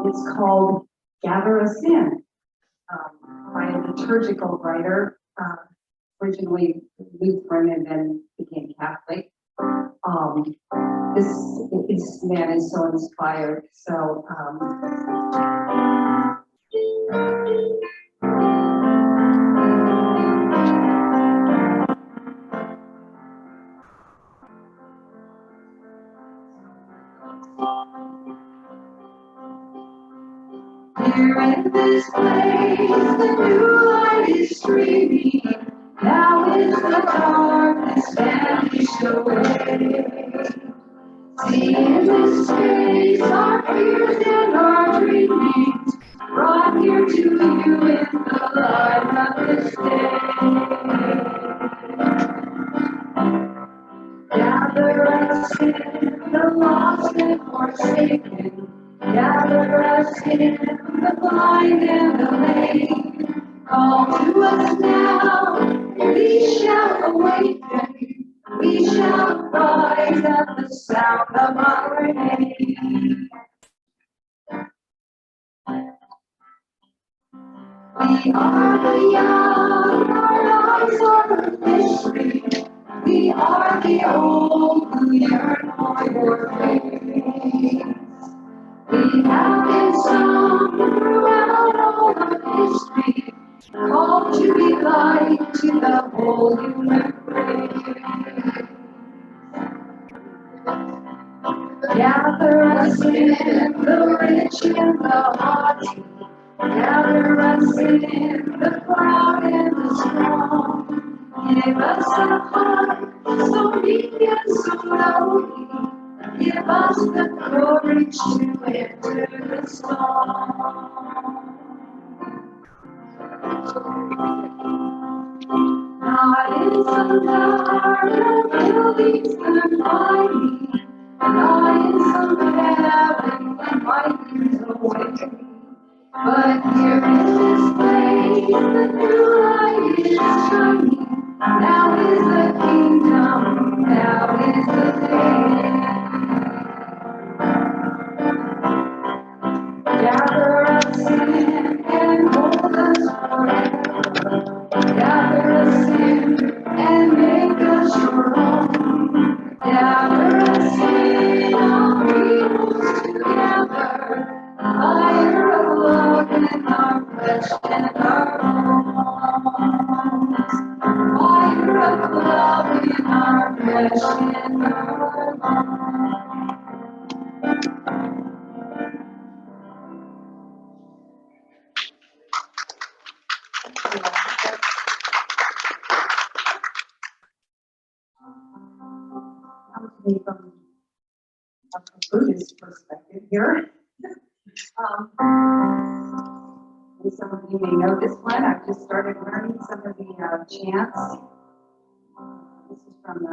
It's called Gather Us In, by a liturgical writer, originally Lutheran and then became Catholic. This man is so inspired. So, here in this place, the new light is streaming. Now is the darkness vanished away. See in this space our fears and our dreamings, brought here to you in the light of this day. Gather us in, the lost and forsaken. Gather us in, the blind and the lame. Call to us now, we shall awaken. We shall rise at the sound of our name. We are the young, our lives are a mystery. We are the old who yearn for your face. We have been sung throughout all of history, called to be light to the whole human race. Gather us in, the rich and the haughty. Gather us in, the proud and the strong. Give us a heart so meek and so lowly. Give us the courage to enter the storm. Not in some tower of buildings confining, not in some cabin that might years away. But here in this place, the new light is shining. Now is the kingdom, now is the day. Gather us in and hold us forever. Gather us in and make us your own. Gather us in, all peoples together. Fire of love in our flesh and our bones. Fire of love in our flesh and our bones. From a Buddhist perspective here. And some of you may know this one. I've just started learning some of the chants. This is from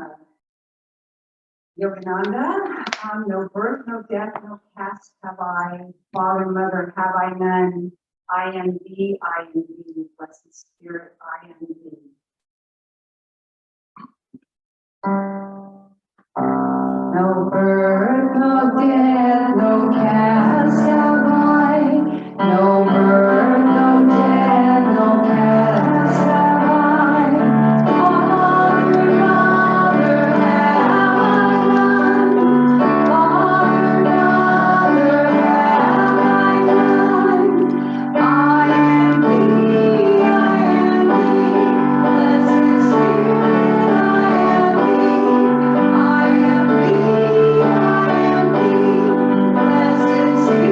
Yogananda. No birth, no death, no caste have I. Father, mother, have I none. I am thee, blessed spirit, I am thee. No birth, no death, no caste have I. No birth, no death, no caste have I. Father, mother, have I none. Father, mother, have I none. I am thee, blessed spirit, I am thee. I am thee, blessed spirit.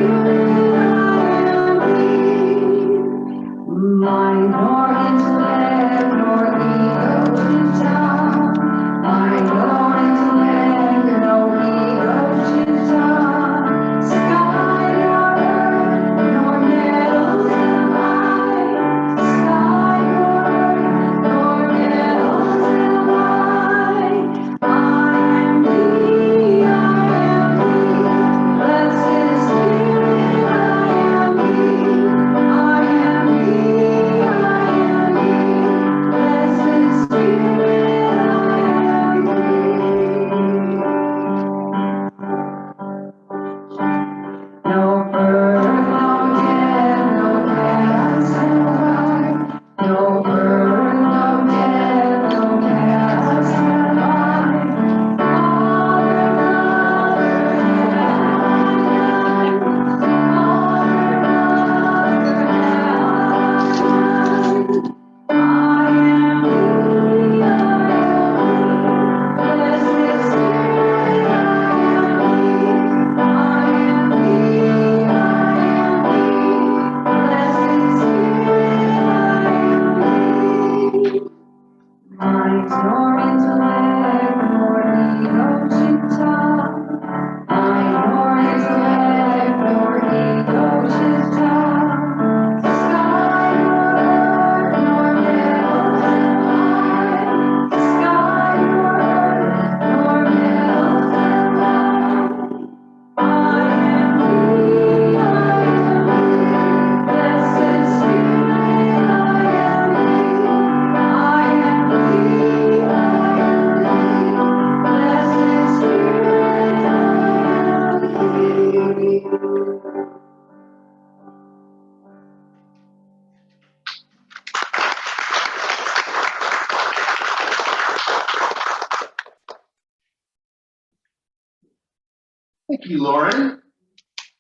Thank you, Lauren.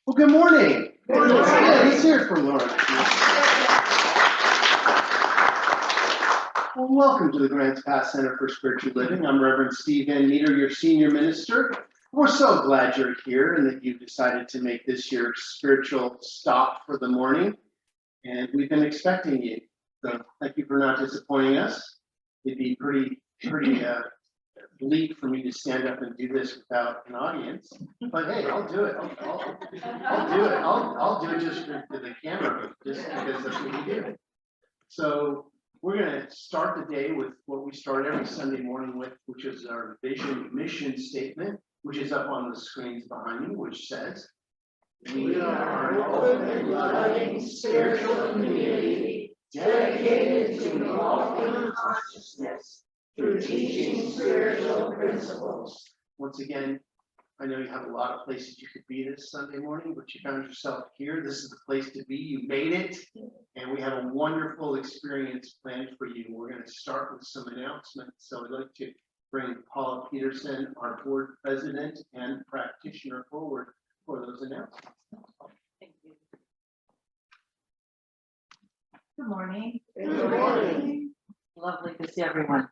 Well, good morning. Good morning. Yeah, let's hear it from Lauren. Well, welcome to the Grants Pass Center for Spiritual Living. I'm Reverend Steve Van Meter, your senior minister. We're so glad you're here and that you've decided to make this your spiritual stop for the morning. And we've been expecting you. So thank you for not disappointing us. It'd be pretty bleak for me to stand up and do this without an audience. But hey, I'll do it. I'll do it. I'll do it just for the camera, just because that's what we do. So we're going to start the day with what we start every Sunday morning with, which is our vision mission statement, which is up on the screens behind me, which says, "We are an open and loving spiritual community dedicated to evolving consciousness through teaching spiritual principles." Once again, I know you have a lot of places you could be this Sunday morning, but you found yourself here. This is the place to be. You made it, and we have a wonderful experience planned for you. We're going to start with some announcements. So I'd like to bring Paula Peterson, our board president and practitioner, forward for those announcements. Thank you. Good morning. Good morning. Lovely to see everyone.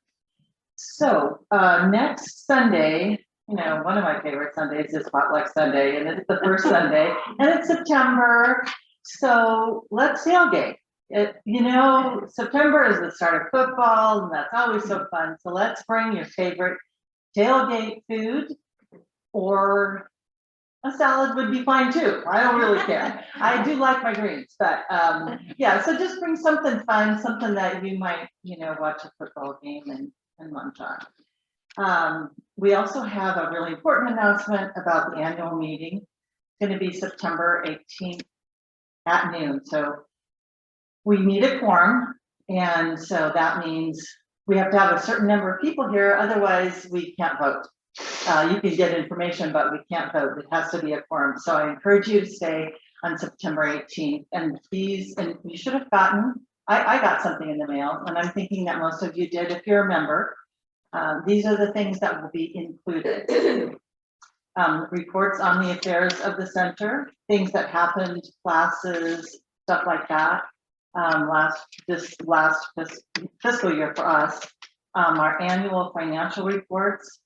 So next Sunday, you know, one of my favorite Sundays is Potluck Sunday, and it's the first Sunday, and it's September. So let's tailgate. You know, September is the start of football, and that's always so fun. So let's bring your favorite tailgate food, or a salad would be fine too. I don't really care. I do like my greens, but yeah, so just bring something fun, something that you might, you know, watch a football game and lunch on. We also have a really important announcement about the annual meeting. It's going to be September 18th at noon. So we need a quorum, and so that means we have to have a certain number of people here, otherwise we can't vote. You can get information, but we can't vote. It has to be a quorum. So I encourage you to stay on September 18th. And please, and you should have gotten, I got something in the mail, and I'm thinking that most of you did if you're a member. These are the things that will be included. Reports on the affairs of the center, things that happened, classes, stuff like that. This last fiscal year for us, our annual financial reports,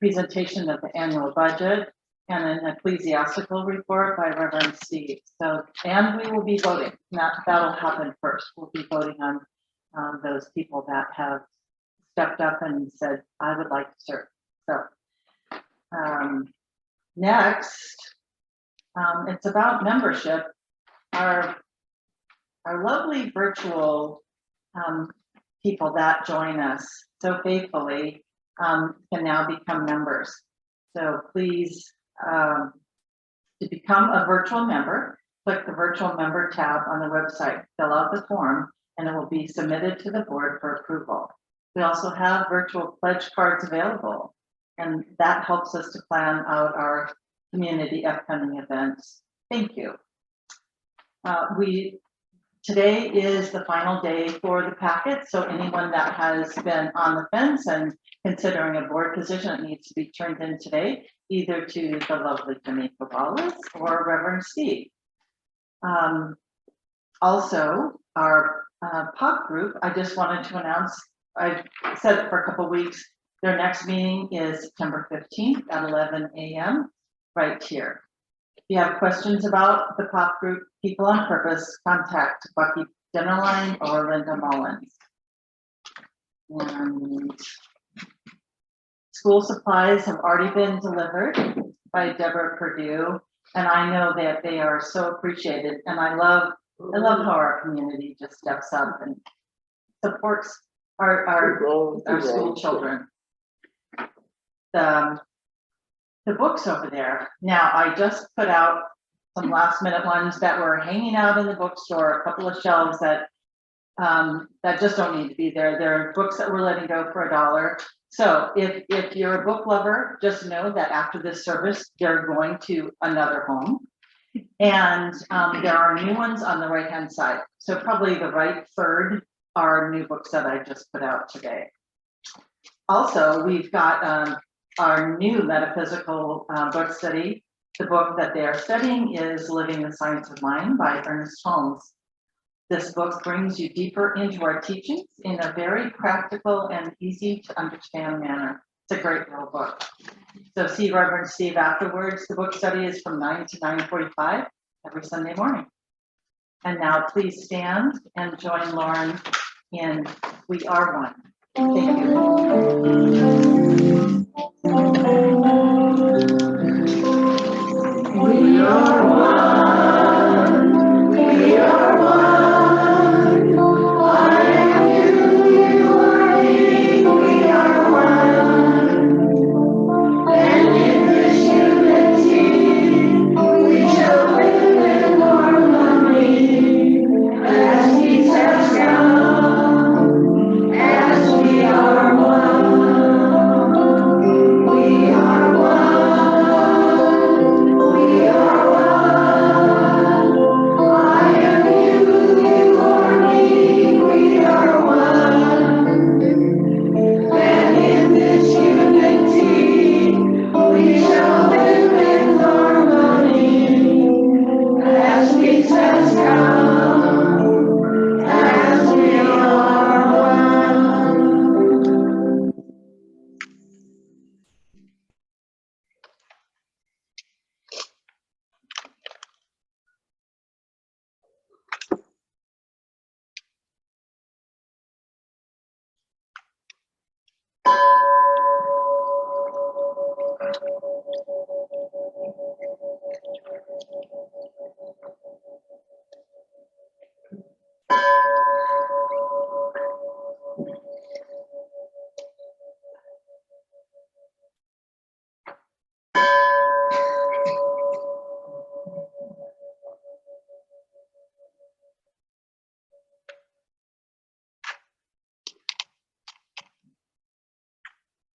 presentation of the annual budget, and an ecclesiastical report by Reverend Steve. So, and we will be voting. That'll happen first. We'll be voting on those people that have stepped up and said, I would like to serve. So next, it's about membership. Our lovely virtual people that join us so faithfully can now become members. So please, to become a virtual member, click the virtual member tab on the website, fill out the form, and it will be submitted to the board for approval. We also have virtual pledge cards available, and that helps us to plan out our community upcoming events. Thank you. Today is the final day for the packet, so anyone that has been on the fence and considering a board position, it needs to be turned in today, either to the lovely Jamaica Wallace or Reverend Steve. Also, our POP group, I just wanted to announce, I've said it for a couple of weeks, their next meeting is September 15th at 11 a.m. right here. If you have questions about the POP group, People on Purpose, contact Bucky Dennerline or Linda Mullins. And school supplies have already been delivered by Deborah Perdue, and I know that they are so appreciated. And I love how our community just steps up and supports our school children. The books over there. Now, I just put out some last minute ones that were hanging out in the bookstore, a couple of shelves that just don't need to be there. There are books that we're letting go for $1. So if you're a book lover, just know that after this service, they're going to another home. And there are new ones on the right-hand side. So probably the right third are new books that I just put out today. Also, we've got our new metaphysical book study The book that they are studying is Living the Science of Mind by Ernest Holmes. This book brings you deeper into our teachings in a very practical and easy to understand manner. It's a great little book. So see Reverend Steve afterwards. The book study is from 9 to 9:45 every Sunday morning. And now please stand and join Lauren in We Are One. Thank you. We are one. We are one. I am you, you are me. We are one. And in this unity, we shall live in harmony as we touch down, as we are one. We are one. We are one. I am you, you are me. We are one. And in this unity, we shall live in harmony as we touch down, as we are one.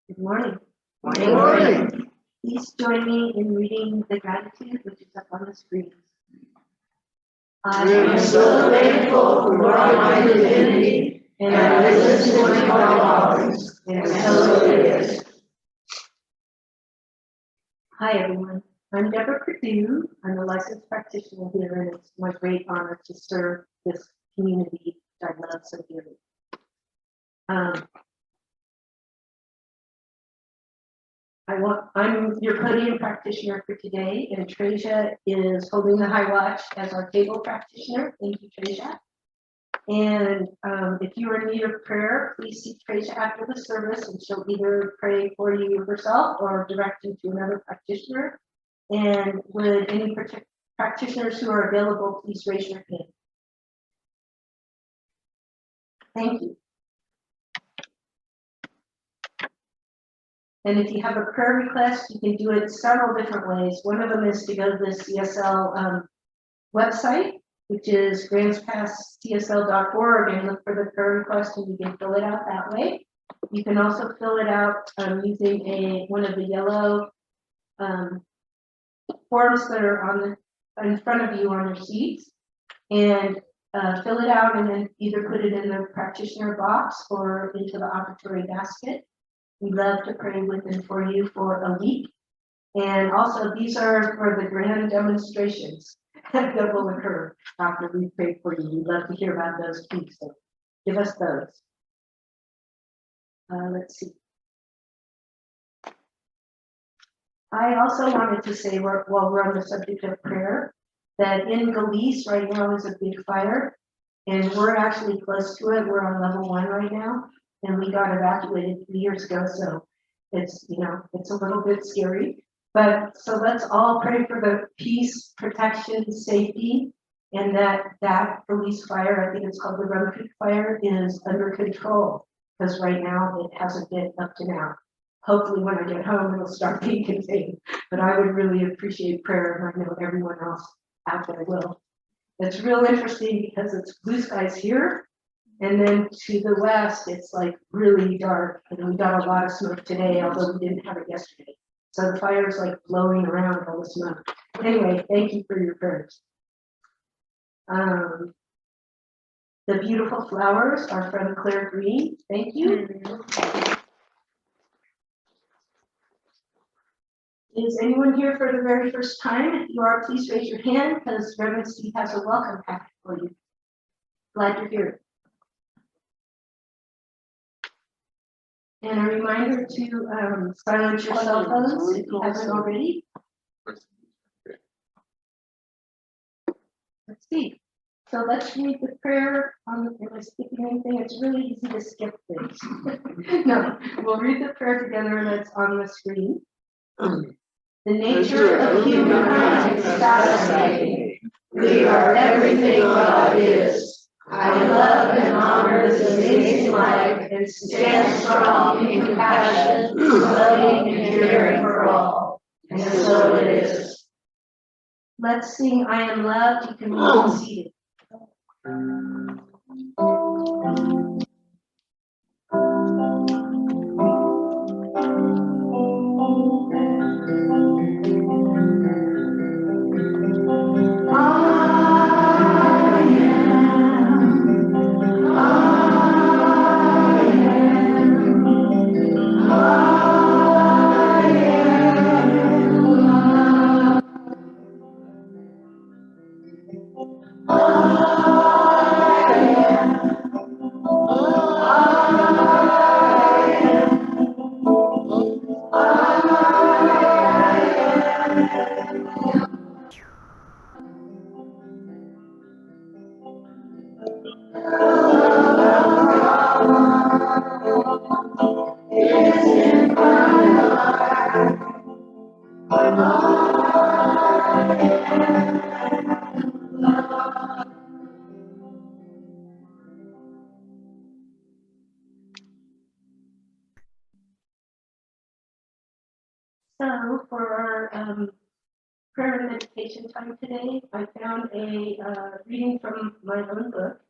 Good morning. Good morning. Please join me in reading the gratitude, which is up on the screen. I am so thankful for my divinity and I listen to my offerings, and so it is. Hi, everyone. I'm Deborah Perdue. I'm a licensed practitioner here, and it's my great honor to serve this community that I love so dearly. I'm your podium practitioner for today, and Treja is holding the high watch as our table practitioner. Thank you, Treja. And if you are in need of prayer, please see Treja after the service, and she'll either pray for you herself or direct you to another practitioner. And would any practitioners who are available, please raise your hand. Thank you. And if you have a prayer request, you can do it several different ways. One of them is to go to the CSL website, which is grantspasscsl.org, and look for the prayer request, and you can fill it out that way. You can also fill it out using one of the yellow forms that are in front of you on your seats, and fill it out and then either put it in the practitioner box or into the offertory basket. We love to pray with and for you for a week. And also, these are for the grand demonstrations that will occur after we pray for you. We'd love to hear about those too, so give us those. Let's see. I also wanted to say, while we're on the subject of prayer, that in Galice right now is a big fire, and we're actually close to it. We're on level 1 right now, and we got evacuated 3 years ago, so it's, it's a little bit scary. But so let's all pray for the peace, protection, safety, and that Galice fire, I think it's called the Rum Creek fire, is under control, because right now it hasn't been up to now. Hopefully when I get home, it'll start being contained, but I would really appreciate prayer, and I know everyone else out there will. It's real interesting because it's blue skies here, and then to the west, it's like really dark, and we got a lot of smoke today, although we didn't have it yesterday. So the fire is like blowing around all the smoke. Anyway, thank you for your prayers. The beautiful flowers are from Claire Green. Thank you. Is anyone here for the very first time? If you are, please raise your hand because Reverend Steve has a welcome packet for you. Glad you're here. And a reminder to silence your cell phones if you haven't already. Let's see. So let's read the prayer. Am I skipping anything? It's really easy to skip things. No, we'll read the prayer together that's on the screen. The nature of humankind is fascinating. We are everything God is. I love and honor this amazing life and stand strong in compassion, loving and caring for all. And so it is. Let's sing I Am Loved. You can remain seated. So for our prayer and meditation time today, I found a reading from my own book.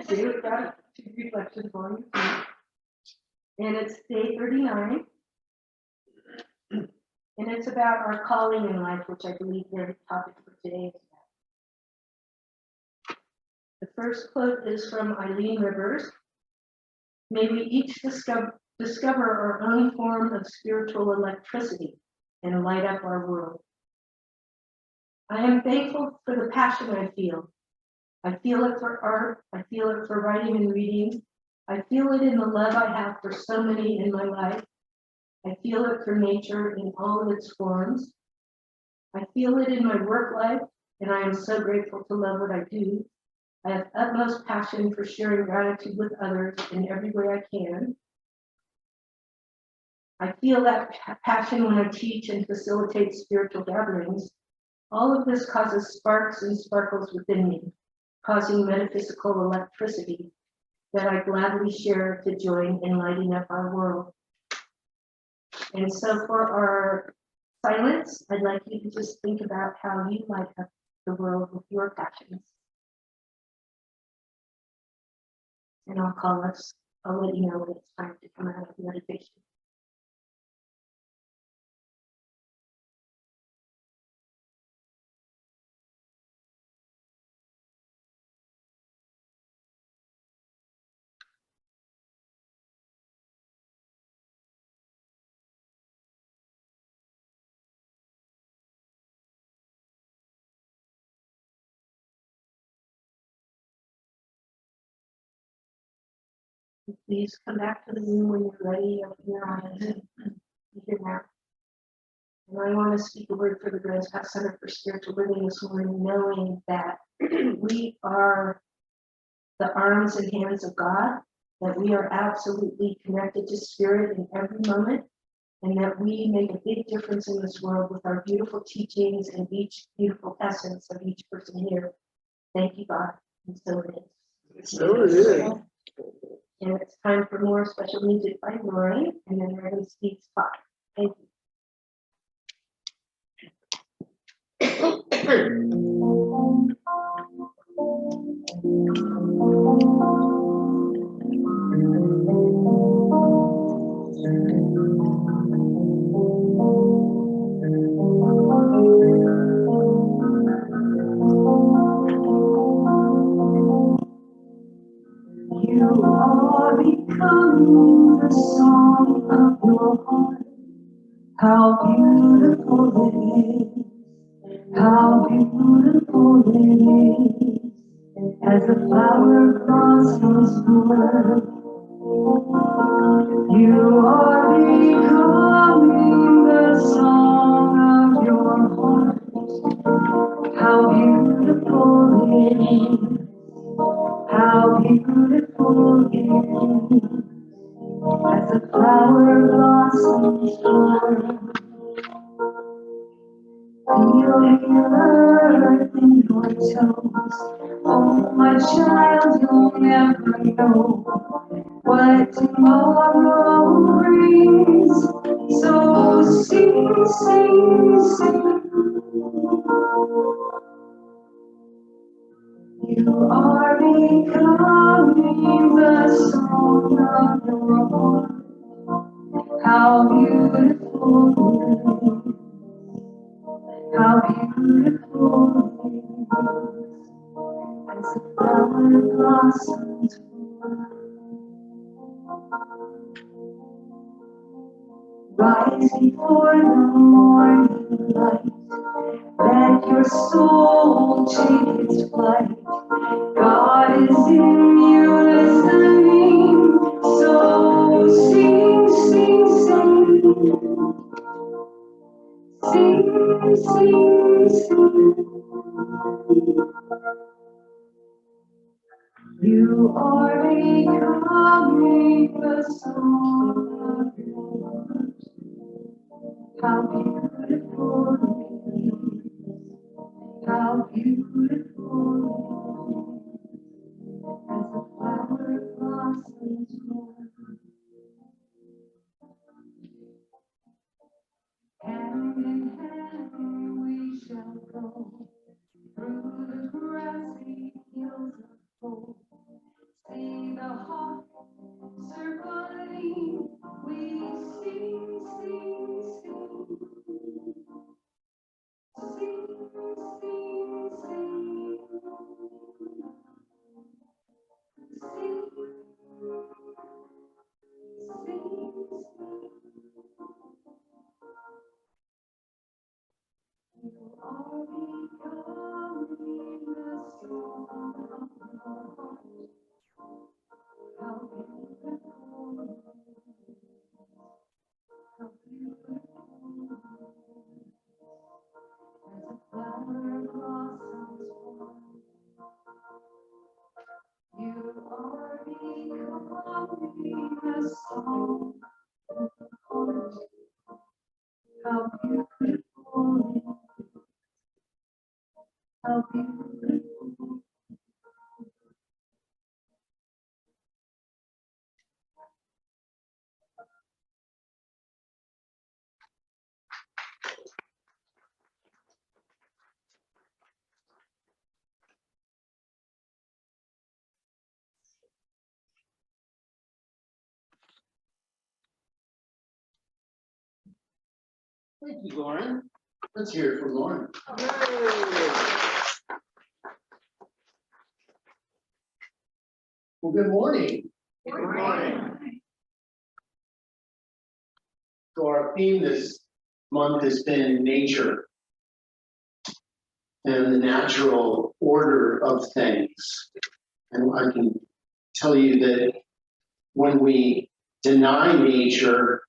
See, we've got two reflections for you. And it's day 39. And it's about our calling in life, which I believe the topic for today is about. The first quote is from Eileen Rivers. May we each discover our own form of spiritual electricity and light up our world. I am thankful for the passion I feel. I feel it for art. I feel it for writing and reading. I feel it in the love I have for so many in my life. I feel it for nature in all of its forms. I feel it in my work life, and I am so grateful to love what I do. I have utmost passion for sharing gratitude with others in every way I can. I feel that passion when I teach and facilitate spiritual gatherings. All of this causes sparks and sparkles within me, causing metaphysical electricity that I gladly share to join in lighting up our world. And so for our silence, I'd like you to just think about how you light up the world with your passions. And I'll let you know when it's time to come out of meditation. Please come back to the room when you're ready, open your eyes, you can now. And I want to speak a word for the Grace Pass Center for Spiritual Living this morning, knowing that we are the arms and hands of God, that we are absolutely connected to Spirit in every moment, and that we make a big difference in this world with our beautiful teachings and each beautiful essence of each person here. Thank you, God. And so it is. So it is. And it's time for more special music by Lori, and then Reverend Steve's spot. Thank you. You are becoming the song of your heart. How beautiful it is, how beautiful it is, as the flower blossoms forth. You are becoming the song of your heart. How beautiful it is, how beautiful it is, as the flower blossoms forth. Feel the earth in your toes. Oh, my child, you'll never know what tomorrow brings. So sing, sing, sing. You are becoming the song of your heart. How beautiful it is. How beautiful it is, as the flower blossoms forth. Rise before the morning light, let your soul take its flight. God is in you listening, so sing, sing, sing. Sing, sing, sing. You are becoming the song of your heart. How beautiful it is. How beautiful it is, as the flower blossoms forth. Hand in hand we shall go through the grassy hills of hope. See the hawk circling, we sing, sing, sing. Sing, sing, sing. Sing, sing, sing. You are becoming the song of your heart. How beautiful it is. How beautiful it is, as a flower blossoms forth. You are becoming the song of your heart. How beautiful it is. How beautiful. Thank you, Lauren. Let's hear it from Lauren. Well, good morning. Good morning. So our theme this month has been nature and the natural order of things. And I can tell you that when we deny nature,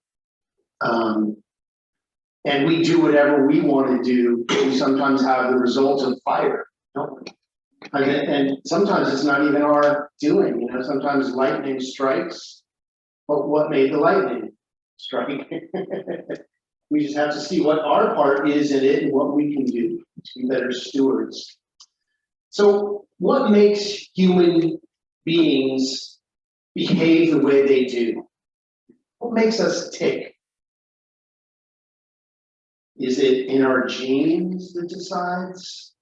and we do whatever we want to do, we sometimes have the result of fire, don't we? And sometimes it's not even our doing, you know, sometimes lightning strikes, but what made the lightning strike? We just have to see what our part is in it and what we can do to be better stewards. So what makes human beings behave the way they do? What makes us tick? Is it in our genes that decides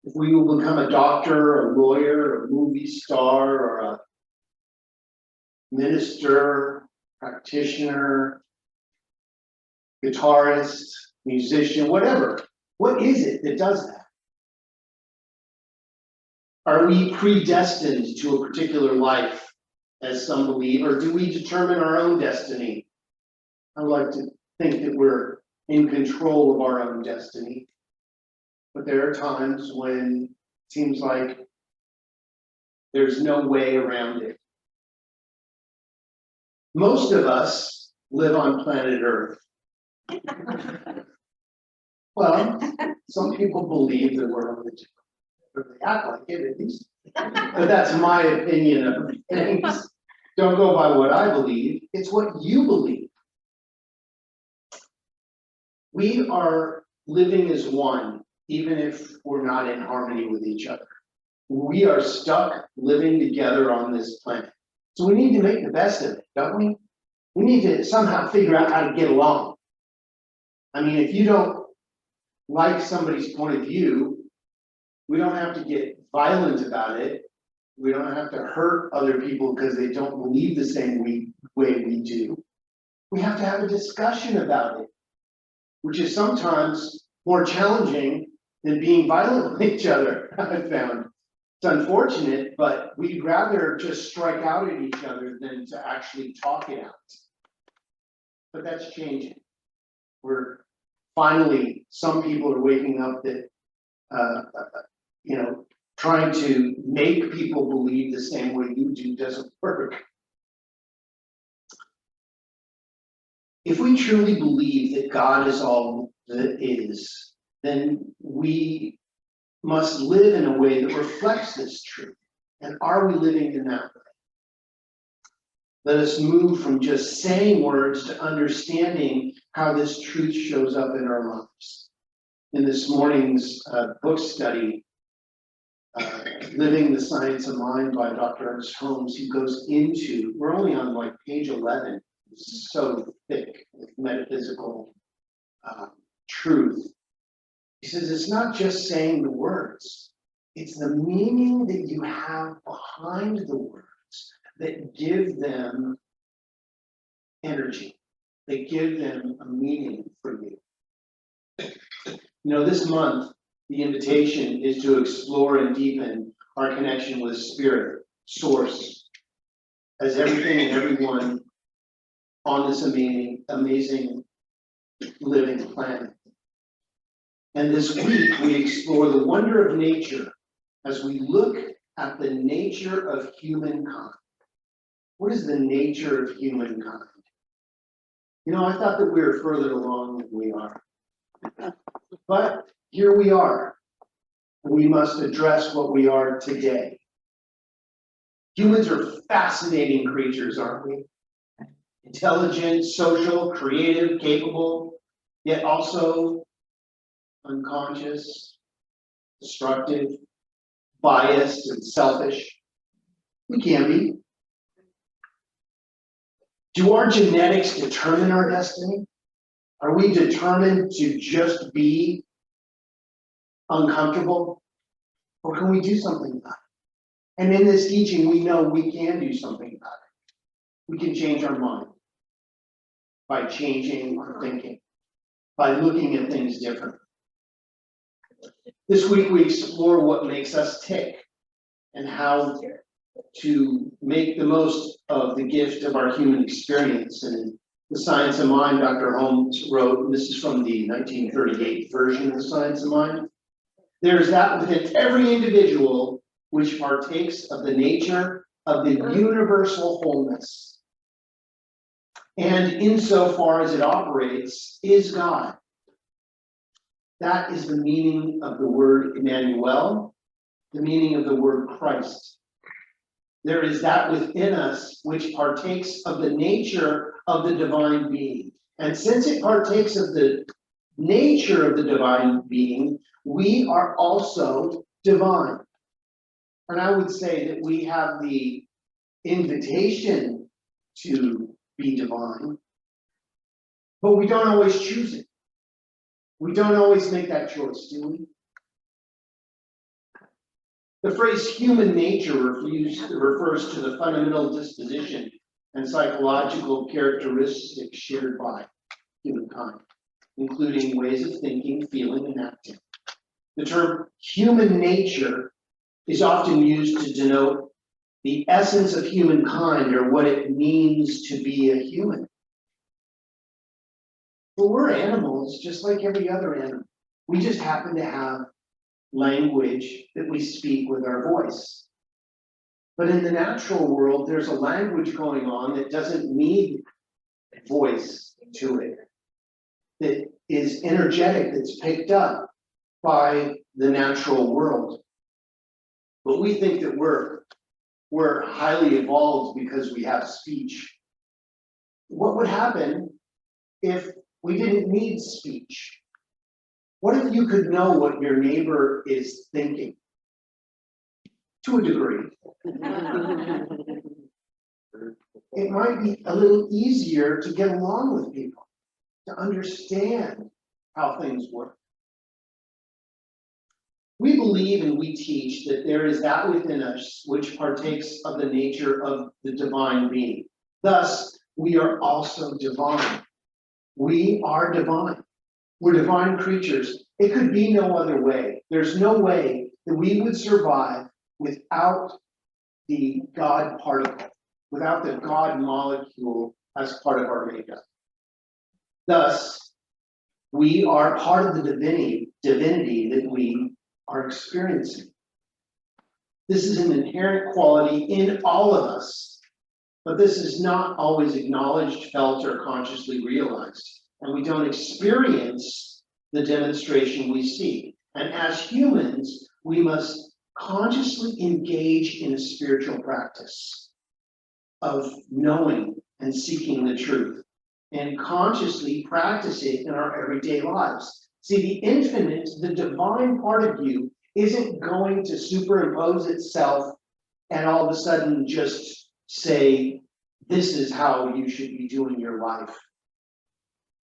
if we will become a doctor, a lawyer, a movie star, or a minister, practitioner, guitarist, musician, whatever? What is it that does that? Are we predestined to a particular life, as some believe, or do we determine our own destiny? I like to think that we're in control of our own destiny. But there are times when it seems like there's no way around it. Most of us live on planet Earth. Well, some people believe that we're on the, or they act like it at least. But that's my opinion of things. Don't go by what I believe, it's what you believe. We are living as one, even if we're not in harmony with each other. We are stuck living together on this planet. So we need to make the best of it, don't we? We need to somehow figure out how to get along. I mean, if you don't like somebody's point of view, we don't have to get violent about it. We don't have to hurt other people because they don't believe the same way we do. We have to have a discussion about it, which is sometimes more challenging than being violent with each other, I've found. It's unfortunate, but we'd rather just strike out at each other than to actually talk it out. But that's changing. We're finally, some people are waking up that, trying to make people believe the same way you do doesn't work. If we truly believe that God is all that is, then we must live in a way that reflects this truth. And are we living in that way? Let us move from just saying words to understanding how this truth shows up in our lives. In this morning's book study, Living the Science of Mind by Dr. Ernest Holmes, he goes into, we're only on like page 11, it's so thick with metaphysical truth. He says it's not just saying the words, it's the meaning that you have behind the words that give them energy, that give them a meaning for you. This month, the invitation is to explore and deepen our connection with Spirit, Source, as everything and everyone on this amazing living planet. And this week, we explore the wonder of nature as we look at the nature of humankind. What is the nature of humankind? I thought that we were further along than we are. But here we are. We must address what we are today. Humans are fascinating creatures, aren't we? Intelligent, social, creative, capable, yet also unconscious, destructive, biased, and selfish. We can be. Do our genetics determine our destiny? Are we determined to just be uncomfortable? Or can we do something about it? And in this teaching, we know we can do something about it. We can change our mind by changing our thinking, by looking at things differently. This week, we explore what makes us tick and how to make the most of the gift of our human experience. And The Science of Mind, Dr. Holmes wrote, and this is from the 1938 version of The Science of Mind. There's that within every individual which partakes of the nature of the universal wholeness. And insofar as it operates, is God. That is the meaning of the word Emmanuel, the meaning of the word Christ. There is that within us which partakes of the nature of the divine being. And since it partakes of the nature of the divine being, we are also divine. And I would say that we have the invitation to be divine, but we don't always choose it. We don't always make that choice, do we? The phrase human nature refers to the fundamental disposition and psychological characteristics shared by humankind, including ways of thinking, feeling, and acting. The term human nature is often used to denote the essence of humankind or what it means to be a human. But we're animals, just like every other animal. We just happen to have language that we speak with our voice. But in the natural world, there's a language going on that doesn't need voice to it, that is energetic, that's picked up by the natural world. But we think that we're highly evolved because we have speech. What would happen if we didn't need speech? What if you could know what your neighbor is thinking? To a degree. It might be a little easier to get along with people, to understand how things work. We believe and we teach that there is that within us which partakes of the nature of the divine being. Thus, we are also divine. We are divine. We're divine creatures. It could be no other way. There's no way that we would survive without the God particle, without the God molecule as part of our makeup. Thus, we are part of the divinity that we are experiencing. This is an inherent quality in all of us, but this is not always acknowledged, felt, or consciously realized, and we don't experience the demonstration we see. And as humans, we must consciously engage in a spiritual practice of knowing and seeking the truth, and consciously practice it in our everyday lives. See, the infinite, the divine part of you isn't going to superimpose itself and all of a sudden just say, this is how you should be doing your life.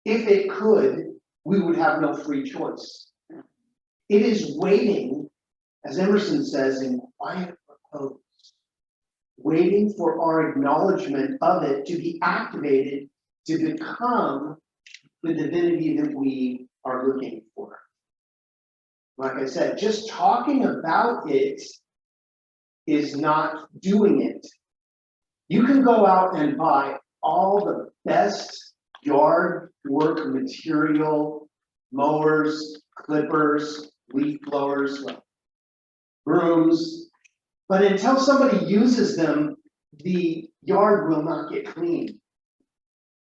If it could, we would have no free choice. It is waiting, as Emerson says, in quiet repose, waiting for our acknowledgement of it to be activated to become the divinity that we are looking for. Like I said, just talking about it is not doing it. You can go out and buy all the best yard work material, mowers, clippers, leaf blowers, brooms, but until somebody uses them, the yard will not get clean.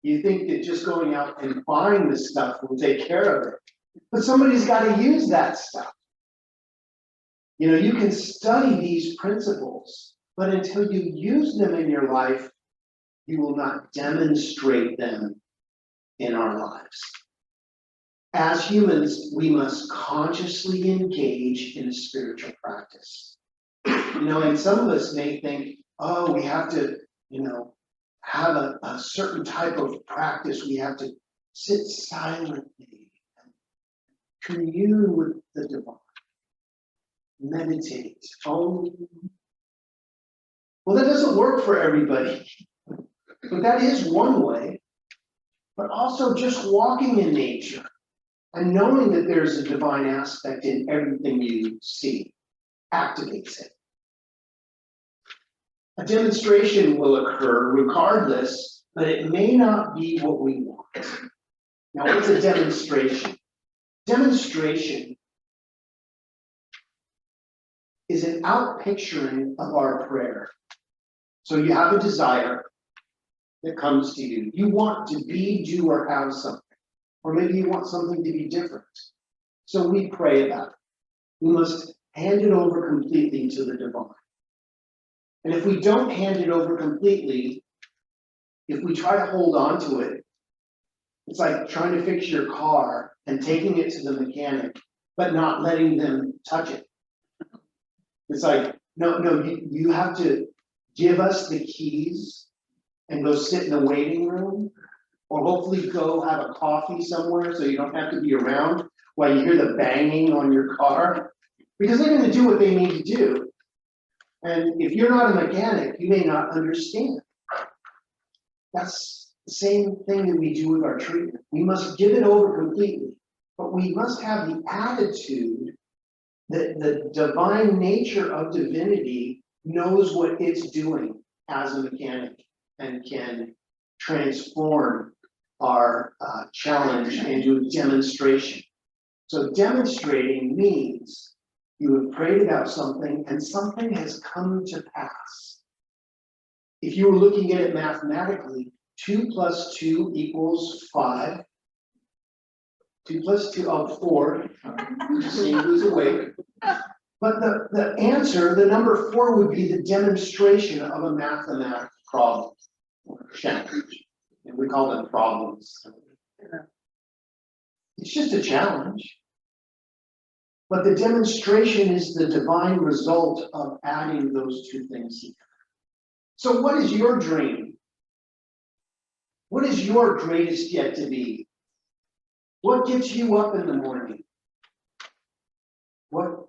You think that just going out and buying this stuff will take care of it, but somebody's got to use that stuff. You know, you can study these principles, but until you use them in your life, you will not demonstrate them in our lives. As humans, we must consciously engage in a spiritual practice. You know, and some of us may think, oh, we have to, you know, have a certain type of practice. We have to sit silently and commune with the divine, meditate. Oh, well, that doesn't work for everybody, but that is one way. But also just walking in nature and knowing that there's a divine aspect in everything you see activates it. A demonstration will occur regardless, but it may not be what we want. Now, what's a demonstration? Demonstration is an outpicturing of our prayer. So you have a desire that comes to you. You want to be, do, or have something. Or maybe you want something to be different. So we pray about it. We must hand it over completely to the divine. And if we don't hand it over completely, if we try to hold on to it, it's like trying to fix your car and taking it to the mechanic, but not letting them touch it. It's like, no, you have to give us the keys and go sit in the waiting room, or hopefully go have a coffee somewhere so you don't have to be around while you hear the banging on your car, because they're going to do what they need to do. And if you're not a mechanic, you may not understand. That's the same thing that we do with our treatment. We must give it over completely, but we must have the attitude that the divine nature of divinity knows what it's doing as a mechanic and can transform are challenged into a demonstration. So demonstrating means you have prayed about something and something has come to pass. If you were looking at it mathematically, 2 + 2 = 5. 2 + 2, 4. Just seeing who's awake. But the answer, the number 4, would be the demonstration of a mathematical problem or challenge. And we call them problems. It's just a challenge. But the demonstration is the divine result of adding those two things together. So what is your dream? What is your greatest yet to be? What gets you up in the morning? What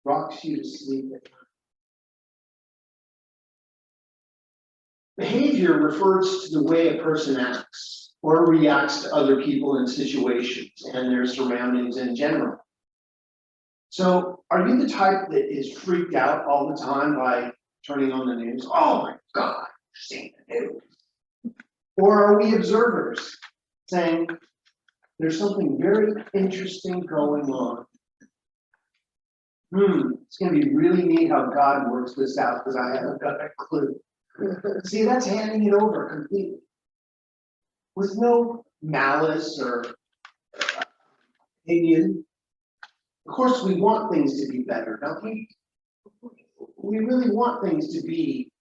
rocks you to sleep at night? Behavior refers to the way a person acts or reacts to other people and situations and their surroundings in general. So are you the type that is freaked out all the time by turning on the news? Oh my God, seeing the news. Or are we observers saying, there's something very interesting going on. It's gonna be really neat how God works this out because I haven't got a clue. See, that's handing it over completely. With no malice or opinion. Of course, we want things to be better, don't we? We really want things to be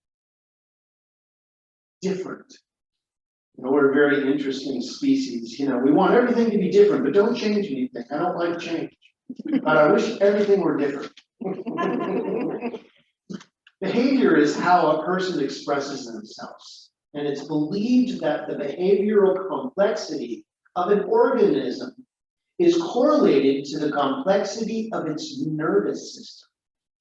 different. You know, we're a very interesting species. You know, we want everything to be different, but don't change anything. I don't like change. But I wish everything were different. Behavior is how a person expresses themselves. And it's believed that the behavioral complexity of an organism is correlated to the complexity of its nervous system.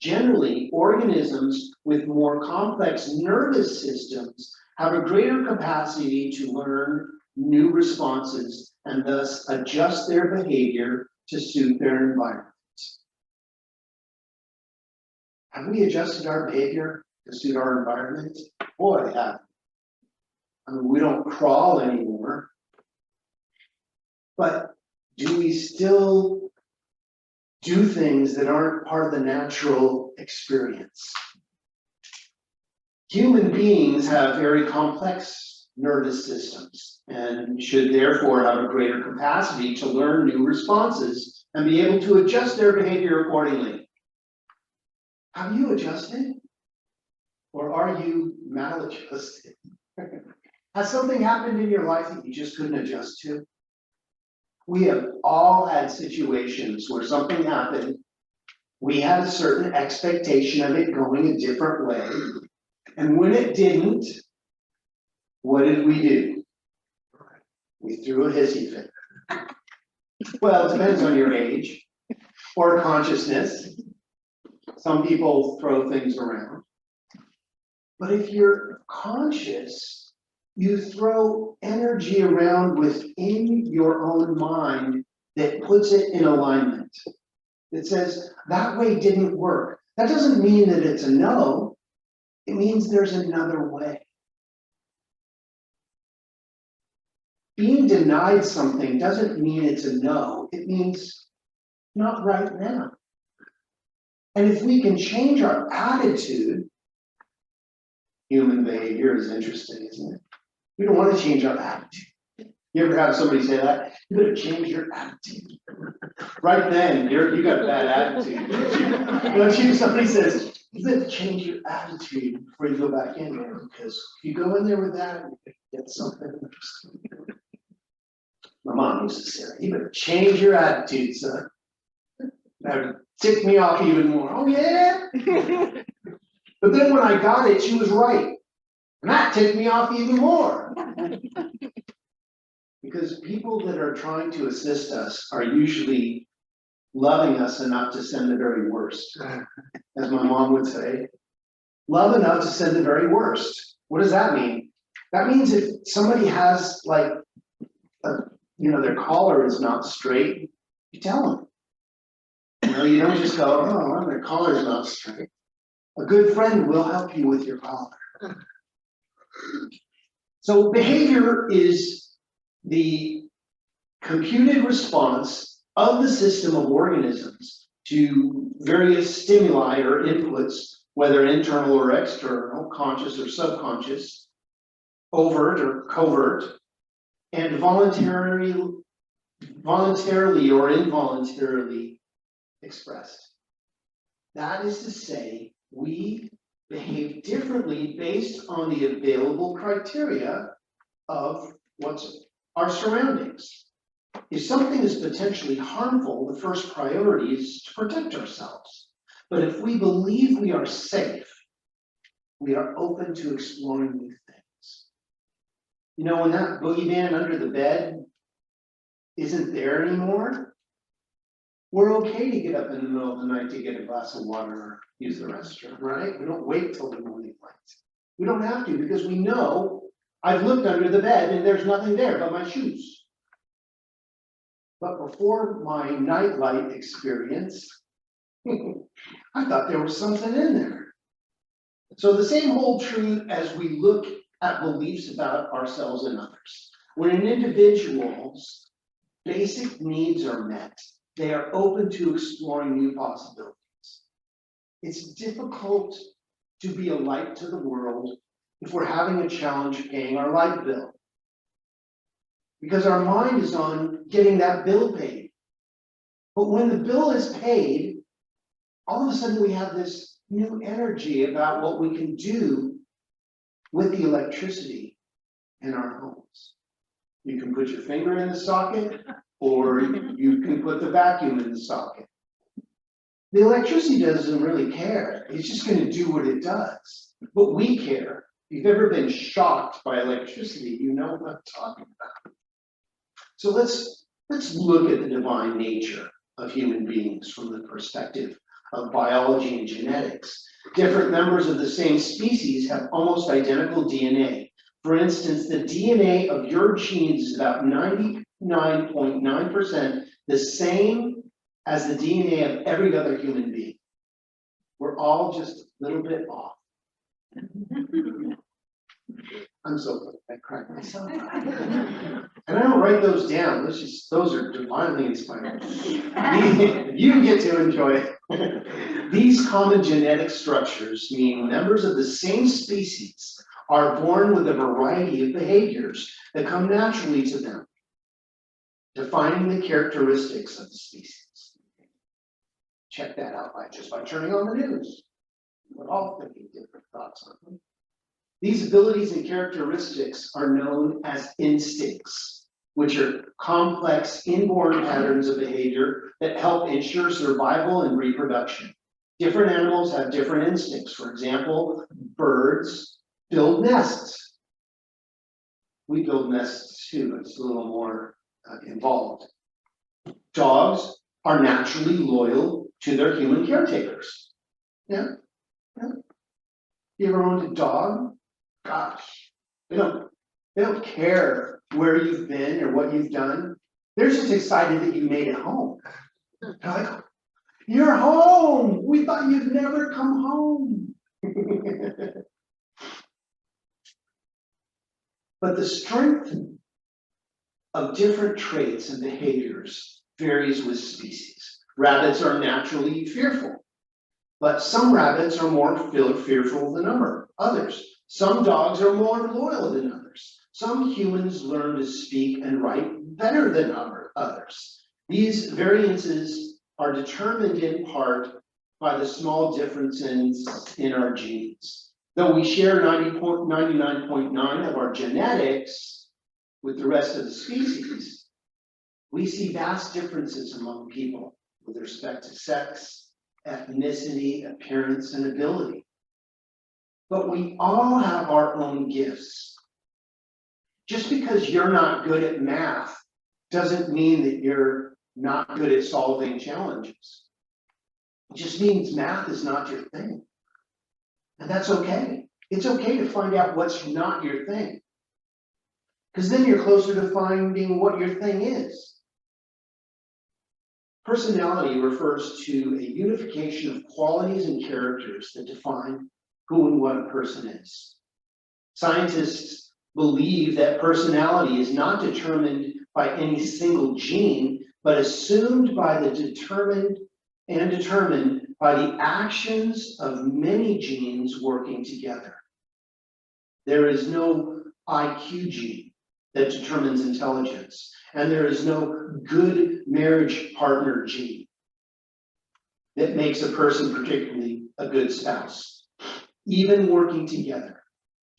Generally, organisms with more complex nervous systems have a greater capacity to learn new responses and thus adjust their behavior to suit their environment. Have we adjusted our behavior to suit our environment? Boy, yeah. I mean, we don't crawl anymore. But do we still do things that aren't part of the natural experience? Human beings have very complex nervous systems and should therefore have a greater capacity to learn new responses and be able to adjust their behavior accordingly. Have you adjusted? Or are you maladjusted? Has something happened in your life that you just couldn't adjust to? We have all had situations where something happened. We had a certain expectation of it going a different way. And when it didn't, what did we do? We threw a hissy fit. Well, it depends on your age or consciousness. Some people throw things around. But if you're conscious, you throw energy around within your own mind that puts it in alignment. It says, that way didn't work. That doesn't mean that it's a no. It means there's another way. Being denied something doesn't mean it's a no. It means not right now. And if we can change our attitude, human behavior is interesting, isn't it? We don't want to change our attitude. You ever have somebody say that? You better change your attitude. Right then, you got a bad attitude. Don't you? Somebody says, you better change your attitude before you go back in there, because if you go in there with that, you could get something interesting. My mom used to say, you better change your attitude, son. That would tick me off even more. Oh yeah? But then when I got it, she was right. And that ticked me off even more. Because people that are trying to assist us are usually loving us enough to send the very worst. As my mom would say, love enough to send the very worst. What does that mean? That means if somebody has like, their collar is not straight, you tell them. You don't just go, oh, their collar's not straight. A good friend will help you with your collar. So behavior is the computed response of the system of organisms to various stimuli or inputs, whether internal or external, conscious or subconscious, overt or covert, and voluntarily or involuntarily expressed. That is to say, we behave differently based on the available criteria of what's our surroundings. If something is potentially harmful, the first priority is to protect ourselves. But if we believe we are safe, we are open to exploring new things. You know, when that boogeyman under the bed isn't there anymore, we're okay to get up in the middle of the night to get a glass of water or use the restroom, right? We don't wait till the morning light. We don't have to, because we know I've looked under the bed and there's nothing there but my shoes. But before my nightlight experience, I thought there was something in there. So the same holds true as we look at beliefs about ourselves and others. When an individual's basic needs are met, they are open to exploring new possibilities. It's difficult to be a light to the world if we're having a challenge paying our light bill, because our mind is on getting that bill paid. But when the bill is paid, all of a sudden we have this new energy about what we can do with the electricity in our homes. You can put your finger in the socket, or you can put the vacuum in the socket. The electricity doesn't really care. It's just going to do what it does. But we care. If you've ever been shocked by electricity, you know what I'm talking about. So let's look at the divine nature of human beings from the perspective of biology and genetics. Different members of the same species have almost identical DNA. For instance, the DNA of your genes is about 99.9% the same as the DNA of every other human being. We're all just a little bit off. I'm so glad I cracked myself. And I don't write those down. Those are divinely inspired. You get to enjoy it. These common genetic structures mean members of the same species are born with a variety of behaviors that come naturally to them, defining the characteristics of the species. Check that out just by turning on the news. We're all thinking different thoughts on them. These abilities and characteristics are known as instincts, which are complex inborn patterns of behavior that help ensure survival and reproduction. Different animals have different instincts. For example, birds build nests. We build nests too. It's a little more involved. Dogs are naturally loyal to their human caretakers. Yeah. You ever owned a dog? Gosh, they don't care where you've been or what you've done. They're just excited that you made it home. They're like, you're home. We thought you'd never come home. But the strength of different traits and behaviors varies with species. Rabbits are naturally fearful, but some rabbits are more fearful than others. Some dogs are more loyal than others. Some humans learn to speak and write better than others. These variances are determined in part by the small differences in our genes. Though we share 99.9% of our genetics with the rest of the species, we see vast differences among people with respect to sex, ethnicity, appearance, and ability. But we all have our own gifts. Just because you're not good at math doesn't mean that you're not good at solving challenges. It just means math is not your thing. And that's okay. It's okay to find out what's not your thing, because then you're closer to finding what your thing is. Personality refers to a unification of qualities and characters that define who and what a person is. Scientists believe that personality is not determined by any single gene, but assumed by the determined by the actions of many genes working together. There is no IQ gene that determines intelligence, and there is no good marriage partner gene that makes a person particularly a good spouse. Even working together,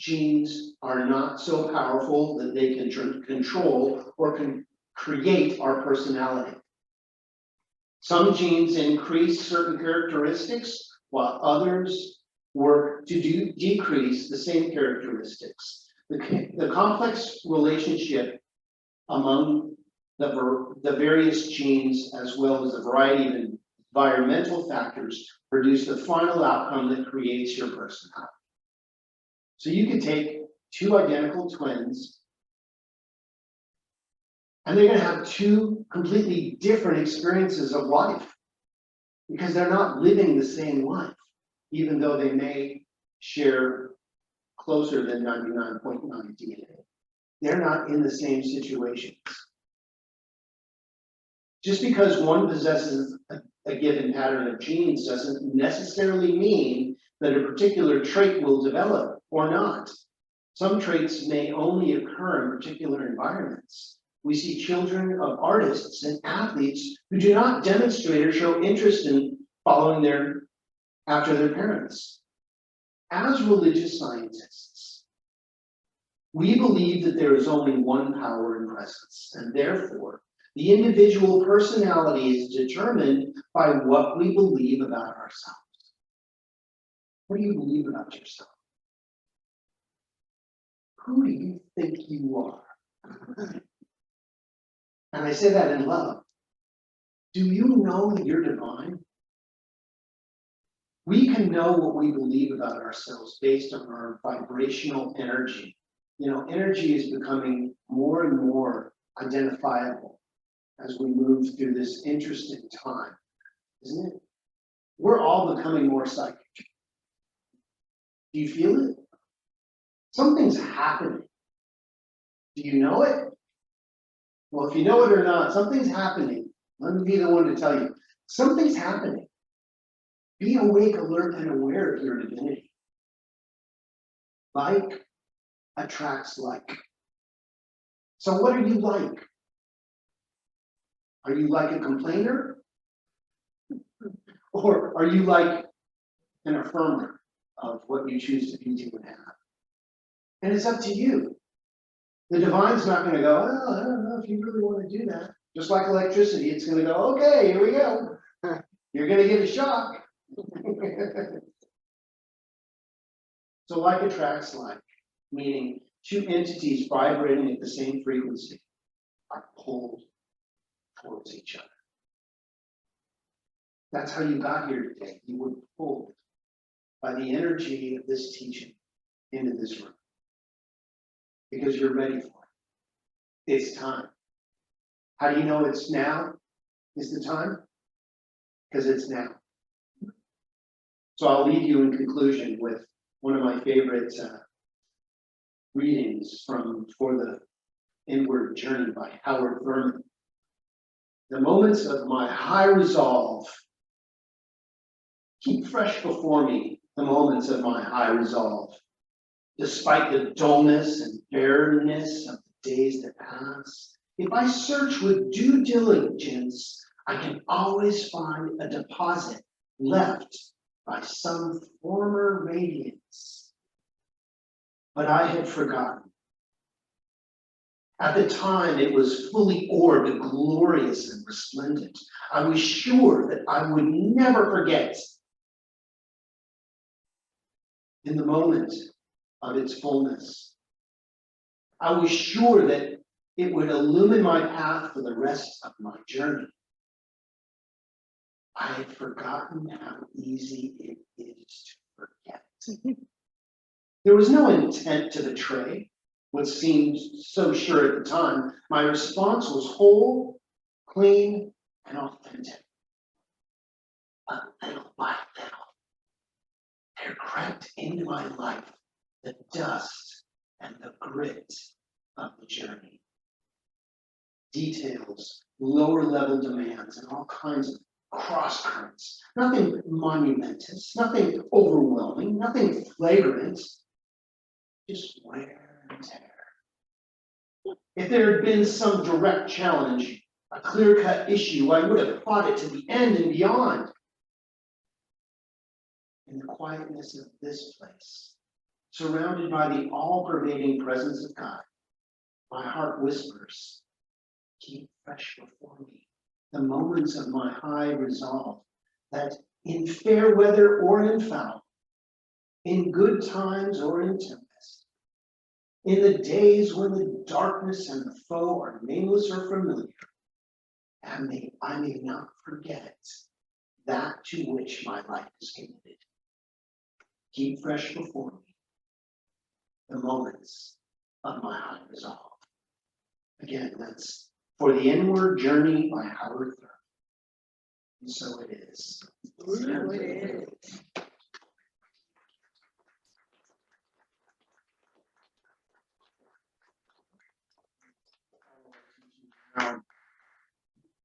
genes are not so powerful that they can control or can create our personality. Some genes increase certain characteristics, while others work to decrease the same characteristics. The complex relationship among the various genes, as well as a variety of environmental factors, produce the final outcome that creates your personality. So you could take two identical twins, and they're going to have two completely different experiences of life because they're not living the same life, even though they may share closer than 99.9 DNA. They're not in the same situations. Just because one possesses a given pattern of genes doesn't necessarily mean that a particular trait will develop or not. Some traits may only occur in particular environments. We see children of artists and athletes who do not demonstrate or show interest in following after their parents. As religious scientists, we believe that there is only one power and presence, and therefore, the individual personality is determined by what we believe about ourselves. What do you believe about yourself? Who do you think you are? And I say that in love. Do you know that you're divine? We can know what we believe about ourselves based on our vibrational energy. You know, energy is becoming more and more identifiable as we move through this interesting time, isn't it? We're all becoming more psychic. Do you feel it? Something's happening. Do you know it? Well, if you know it or not, something's happening. Let me be the one to tell you. Something's happening. Be awake, alert, and aware of your divinity. Like attracts like. So what are you like? Are you like a complainer? Or are you like an affirmer of what you choose to be, do, and have? And it's up to you. The divine's not going to go, oh, I don't know if you really want to do that. Just like electricity, it's going to go, okay, here we go. You're going to get a shock. So like attracts like, meaning two entities vibrating at the same frequency are pulled towards each other. That's how you got here today. You were pulled by the energy of this teaching into this room because you're ready for it. It's time. How do you know it's now is the time? Because it's now. So I'll leave you in conclusion with one of my favorite readings For the Inward Journey by Howard Thurman. The moments of my high resolve keep fresh before me the moments of my high resolve. Despite the dullness and barrenness of the days that pass, if I search with due diligence, I can always find a deposit left by some former radiance. But I had forgotten. At the time, it was fully orbed, glorious and resplendent. I was sure that I would never forget. In the moment of its fullness, I was sure that it would illumine my path for the rest of my journey. I had forgotten how easy it is to forget. There was no intent to betray what seemed so sure at the time. My response was whole, clean, and authentic. But little by little, there crept into my life the dust and the grit of the journey. Details, lower level demands, and all kinds of cross currents. Nothing monumentous, nothing overwhelming, nothing flagrant, just wear and tear. If there had been some direct challenge, a clear-cut issue, I would have fought it to the end and beyond. In the quietness of this place, surrounded by the all-pervading presence of God, my heart whispers, keep fresh before me the moments of my high resolve, that in fair weather or in foul, in good times or in tempest, in the days when the darkness and the foe are nameless or familiar, I may not forget that to which my life is committed. Keep fresh before me the moments of my high resolve. Again, that's For the Inward Journey by Howard Thurman. And so it is.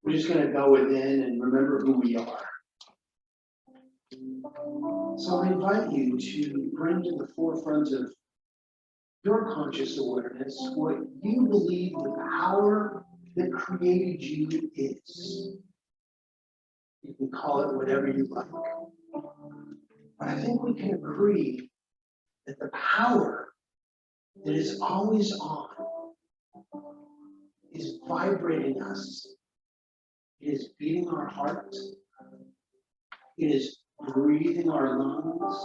We're just going to go within and remember who we are. So I invite you to bring to the forefront of your conscious awareness what you believe the power that created you is. You can call it whatever you like. But I think we can agree that the power that is always on is vibrating us. It is beating our hearts. It is breathing our lungs.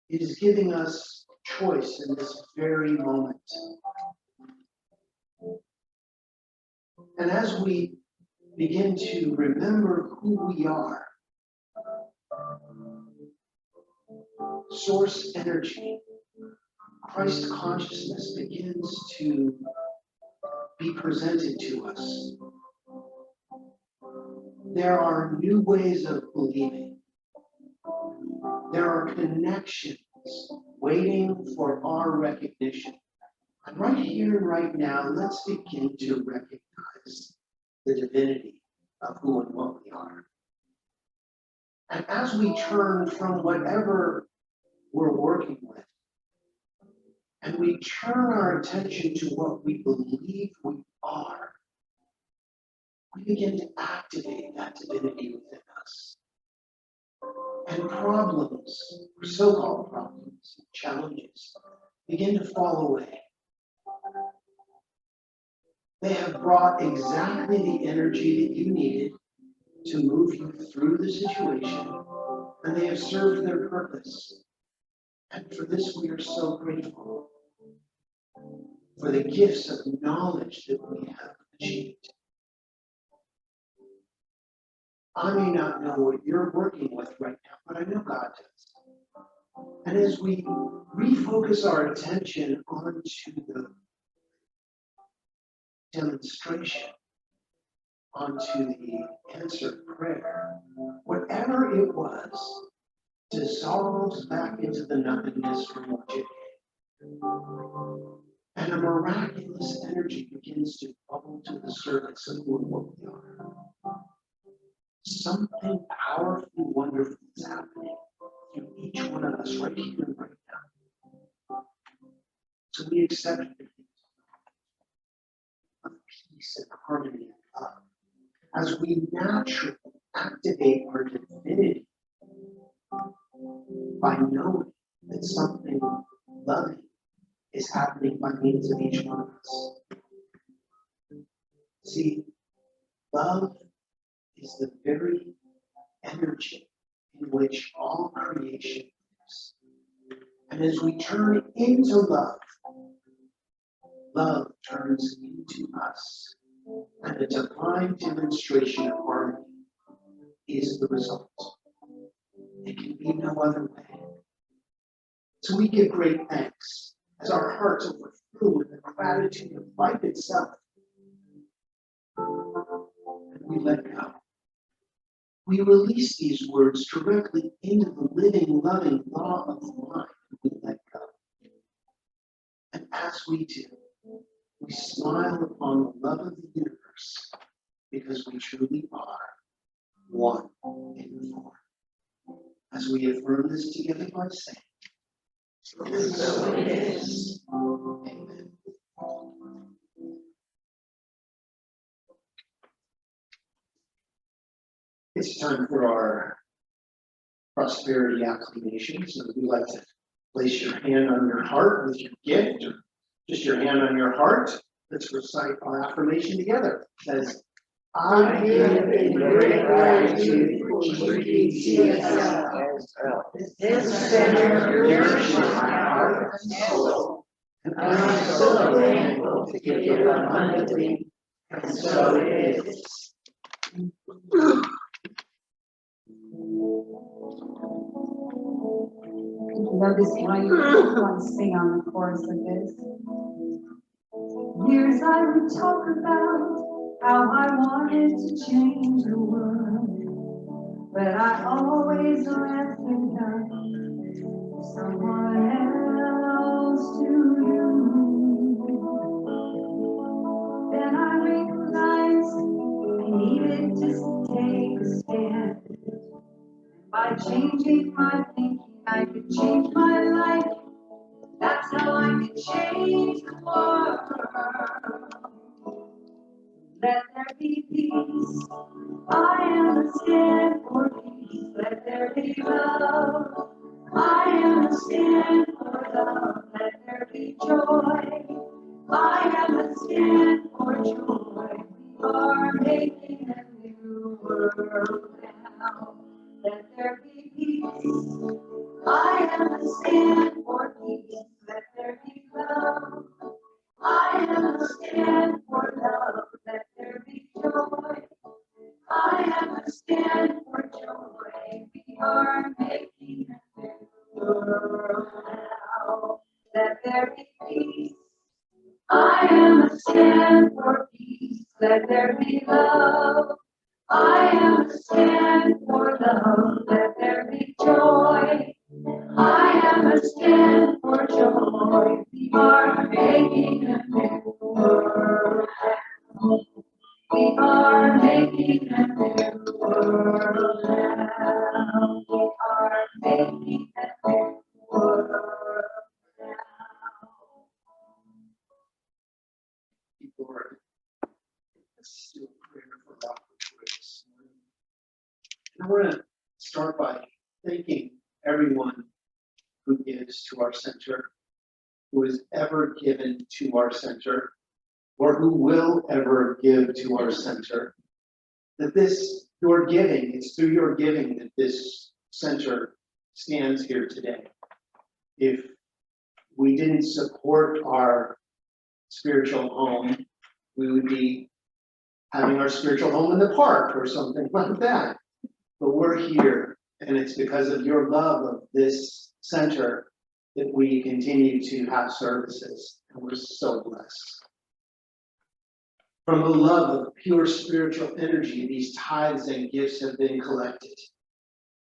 It is giving us choice in this very moment. And as we begin to remember who we are, source energy, Christ consciousness begins to be presented to us. There are new ways of believing. There are connections waiting for our recognition. And right here and right now, let's begin to recognize the divinity of who and what we are. And as we turn from whatever we're working with, and we turn our attention to what we believe we are, we begin to activate that divinity within us. And problems, or so-called problems, challenges, begin to fall away. They have brought exactly the energy that you needed to move you through the situation, and they have served their purpose. And for this, we are so grateful for the gifts of knowledge that we have achieved. I may not know what you're working with right now, but I know God does. And as we refocus our attention onto the demonstration, onto the answered prayer, whatever it was dissolves back into the nothingness from which it came. And a miraculous energy begins to bubble to the surface of who and what we are. Something powerfully wonderful is happening in each one of us right here and right now. So we accept the of peace and harmony and love as we naturally activate our divinity by knowing that something loving is happening by means of each one of us. See, love is the very energy in which all creation lives. And as we turn into love, love turns into us. And a divine demonstration of harmony is the result. It can be no other way. So we give great thanks as our hearts overflow with the gratitude of life itself. And we let go. We release these words directly into the living, loving law of the mind. We let go. as we do, we smile upon the love of the universe because we truly are one in form. As we affirm this together by saying, so it is. Amen. It's time for our prosperity acclamation. So if you'd like to place your hand on your heart with your gift, or just your hand on your heart, let's recite our affirmation together. It says, I give in great gratitude for GDCSL. This center nourishes my heart and soul, and I am so thankful to give abundantly, and so it is. Lotus, why you want to sing on the chorus of this? Years I would talk about how I wanted to change the world, but I always left it up to someone else to do. Then I realized I needed to take a stand. By changing my thinking, I could change my life. That's how I could change the world. Let there be peace. I am a stand for peace. Let there be love. I am a stand for love. Let there be joy. I am a stand for joy. We are making a new world now. Let there be peace. I am a stand for peace. Let there be love. I am a stand for love. Let there be joy. I am a stand for joy. We are making a new world now. Let there be peace. I am a stand for peace. Let there be love. I am a stand for love. Let there be joy. I am a stand for joy. We are making a new world now. We are making a new world now. We are making a new world now. Lord, let's do a prayer for Rockwood this morning. I want to start by thanking everyone who gives to our center, who has ever given to our center, or who will ever give to our center. That this, your giving, it's through your giving that this center stands here today. If we didn't support our spiritual home, we would be having our spiritual home in the park or something like that. But we're here, and it's because of your love of this center that we continue to have services, and we're so blessed. From the love of pure spiritual energy, these tithes and gifts have been collected.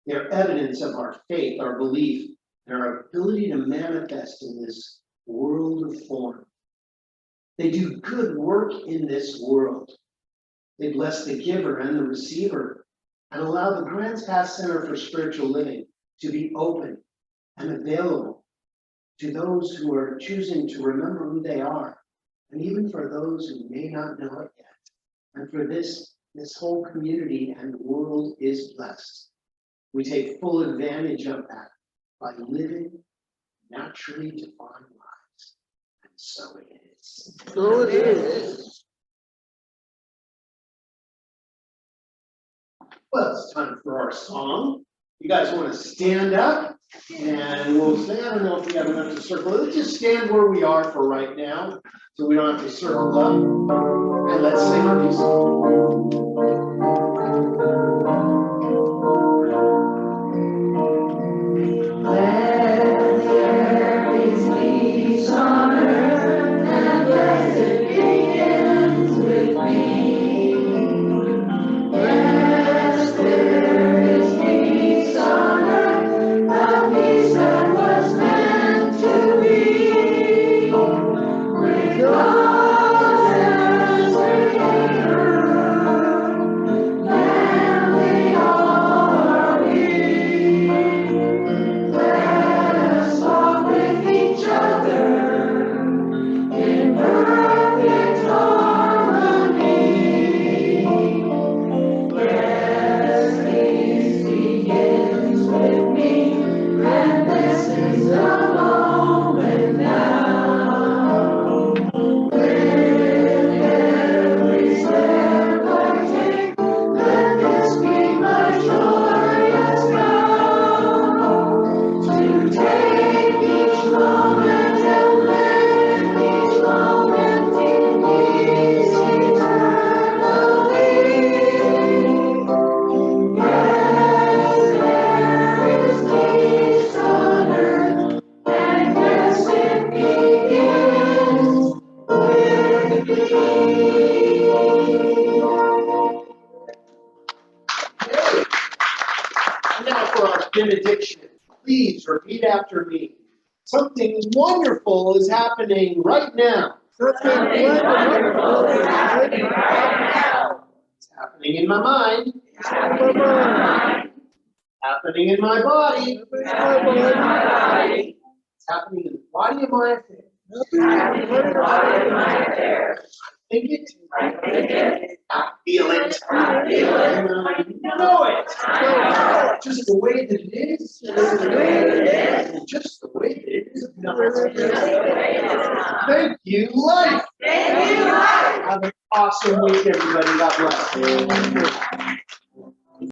They're evidence of our faith, our belief, and our ability to manifest in this world of form. They do good work in this world. They bless the giver and the receiver and allow the Grants Pass Center for Spiritual Living to be open and available to those who are choosing to remember who they are, and even for those who may not know it yet. And for this whole community and world is blessed. We take full advantage of that by living naturally divine lives. And so it is. So it is. Well, it's time for our song. You guys want to stand up and we'll sing. I don't know if we have enough to circle. Let's just stand where we are for right now so we don't have to circle up. And let's sing our new song. Let there is peace on earth and blessed begins with me. Yes, there is peace on earth, the peace that was meant to be. for our benediction. Please repeat after me. Something wonderful is happening right now. Something wonderful is happening right now. It's happening in my mind, It's in my mind. happening in my body, It's in my body. it's happening in the body of my affairs. Happening in the body of my affairs. Think it, I think it. I feel it, I feel it. and I know it. I Just the way that it is, Just the way it is. and just the way that it is not. Just the way it is. Thank you, life. Thank you, life. Have an awesome week, everybody. God bless.